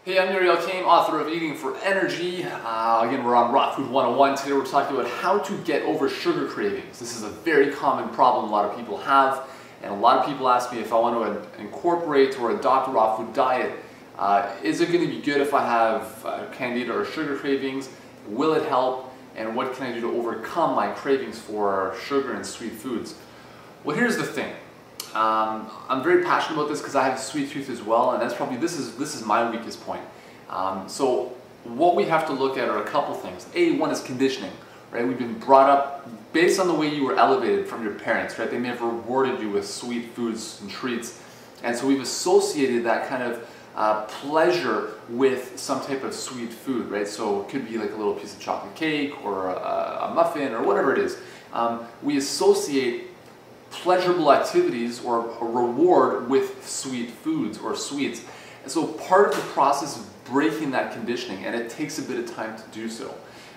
Hey, I'm Yuri, Elkaim, author of Eating for Energy. Again, we're on Raw Food 101. Today we're talking about how to get over sugar cravings. This is a very common problem a lot of people have, and a lot of people ask me if I want to incorporate or adopt a raw food diet. Is it going to be good if I have candida or sugar cravings? Will it help? And what can I do to overcome my cravings for sugar and sweet foods? Well, here's the thing. I'm very passionate about this because I have a sweet tooth as well, and that's probably this is my weakest point. So what we have to look at are a couple things. One is conditioning, right? We've been brought up based on the way you were elevated from your parents, right? They may have rewarded you with sweet foods and treats, and so we've associated that kind of pleasure with some type of sweet food, right? So it could be like a little piece of chocolate cake or a muffin or whatever it is. We associate pleasurable activities or a reward with sweet foods or sweets. And so part of the process is breaking that conditioning, and it takes a bit of time to do so.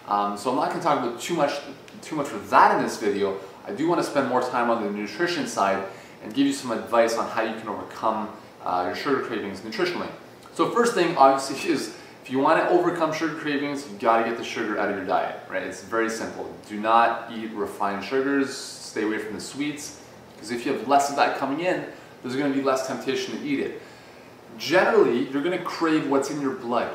So I'm not going to talk about too much for that in this video. I do want to spend more time on the nutrition side and give you some advice on how you can overcome your sugar cravings nutritionally. So first thing obviously is, if you want to overcome sugar cravings, you've got to get the sugar out of your diet, right? It's very simple. Do not eat refined sugars, stay away from the sweets, because if you have less of that coming in, there's going to be less temptation to eat it. Generally, you're going to crave what's in your blood.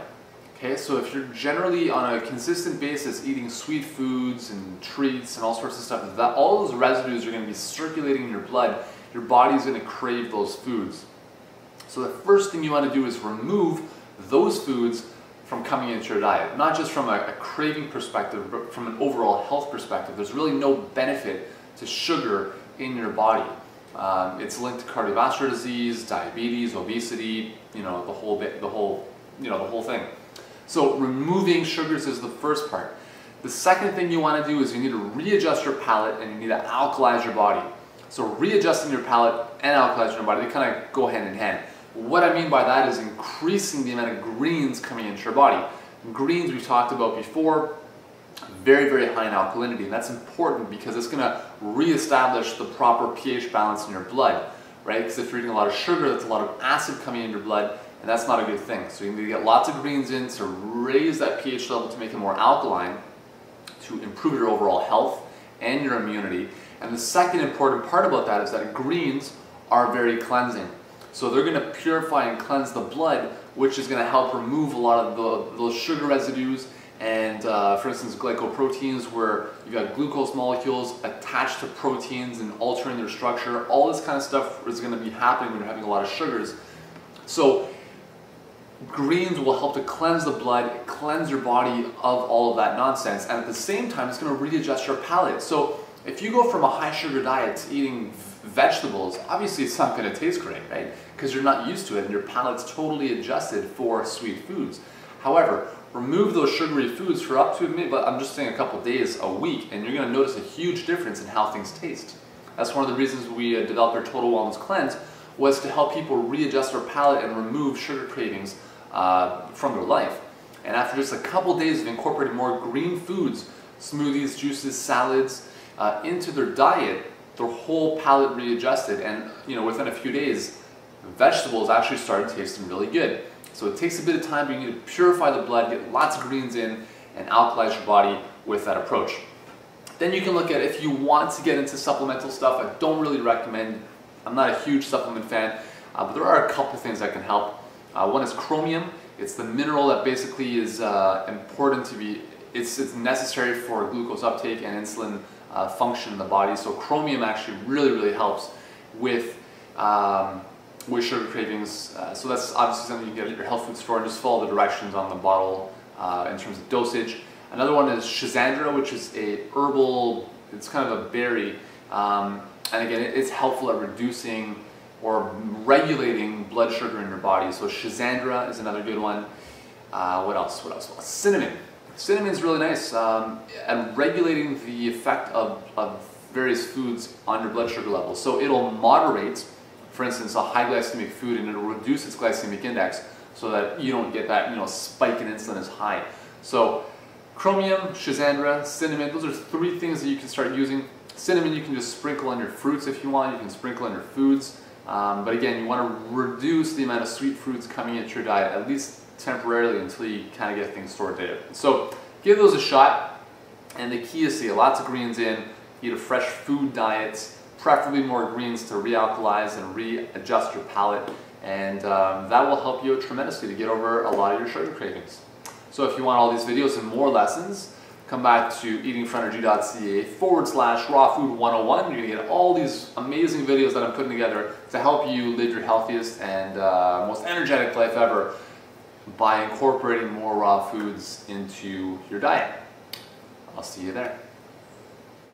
Okay, so if you're generally on a consistent basis eating sweet foods and treats and all sorts of stuff, all those residues are going to be circulating in your blood. Your body's going to crave those foods. So the first thing you want to do is remove those foods from coming into your diet. Not just from a craving perspective, but from an overall health perspective. There's really no benefit to sugar in your body. It's linked to cardiovascular disease, diabetes, obesity, the whole thing. So removing sugars is the first part. The second thing you want to do is you need to readjust your palate, and you need to alkalize your body. So readjusting your palate and alkalizing your body, they kind of go hand in hand. What I mean by that is increasing the amount of greens coming into your body. Greens we've talked about before, very, very high in alkalinity, and that's important because it's going to reestablish the proper pH balance in your blood, right? Because if you're eating a lot of sugar, that's a lot of acid coming in your blood, and that's not a good thing. So you need to get lots of greens in to raise that pH level to make it more alkaline, to improve your overall health and your immunity. And the second important part about that is that greens are very cleansing. So they're going to purify and cleanse the blood, which is going to help remove a lot of those sugar residues. And for instance, glycoproteins, where you've got glucose molecules attached to proteins and altering their structure, all this kind of stuff is going to be happening when you're having a lot of sugars. So greens will help to cleanse the blood, cleanse your body of all of that nonsense, and at the same time, it's going to readjust your palate. So if you go from a high sugar diet to eating vegetables, obviously it's not going to taste great, right? Because you're not used to it and your palate's totally adjusted for sweet foods. However, remove those sugary foods for up to, I'm just saying, a couple days, a week, and you're going to notice a huge difference in how things taste. That's one of the reasons we developed our Total Wellness Cleanse, was to help people readjust their palate and remove sugar cravings from their life. And after just a couple days of incorporating more green foods, smoothies, juices, salads, into their diet, their whole palate readjusted, and within a few days, vegetables actually started tasting really good. So it takes a bit of time, but you need to purify the blood, get lots of greens in, and alkalize your body with that approach. Then you can look at, if you want to get into supplemental stuff, I don't really recommend, I'm not a huge supplement fan, but there are a couple things that can help. One is chromium. It's the mineral that basically is important to be, it's necessary for glucose uptake and insulin function in the body. So chromium actually really, really helps with sugar cravings. So that's obviously something you can get at your health food store, and just follow the directions on the bottle in terms of dosage. Another one is Schizandra, which is a herbal, it's kind of a berry, and again, it's helpful at reducing or regulating blood sugar in your body. So Schizandra is another good one. What else? Cinnamon. Cinnamon is really nice at regulating the effect of various foods on your blood sugar levels. So it'll moderate, for instance, a high glycemic food, and it'll reduce its glycemic index so that you don't get that spike in insulin as high. So chromium, Schizandra, cinnamon, those are three things that you can start using. Cinnamon you can just sprinkle on your fruits if you want, you can sprinkle on your foods. But again, you want to reduce the amount of sweet foods coming into your diet, at least temporarily, until you kind of get things sorted out. So give those a shot, and the key is to get lots of greens in, eat a fresh food diet, preferably more greens to realkalize and readjust your palate, and that will help you out tremendously to get over a lot of your sugar cravings. So if you want all these videos and more lessons, come back to eatingforenergy.ca/raw food 101. You're going to get all these amazing videos that I'm putting together to help you live your healthiest and most energetic life ever by incorporating more raw foods into your diet. I'll see you there.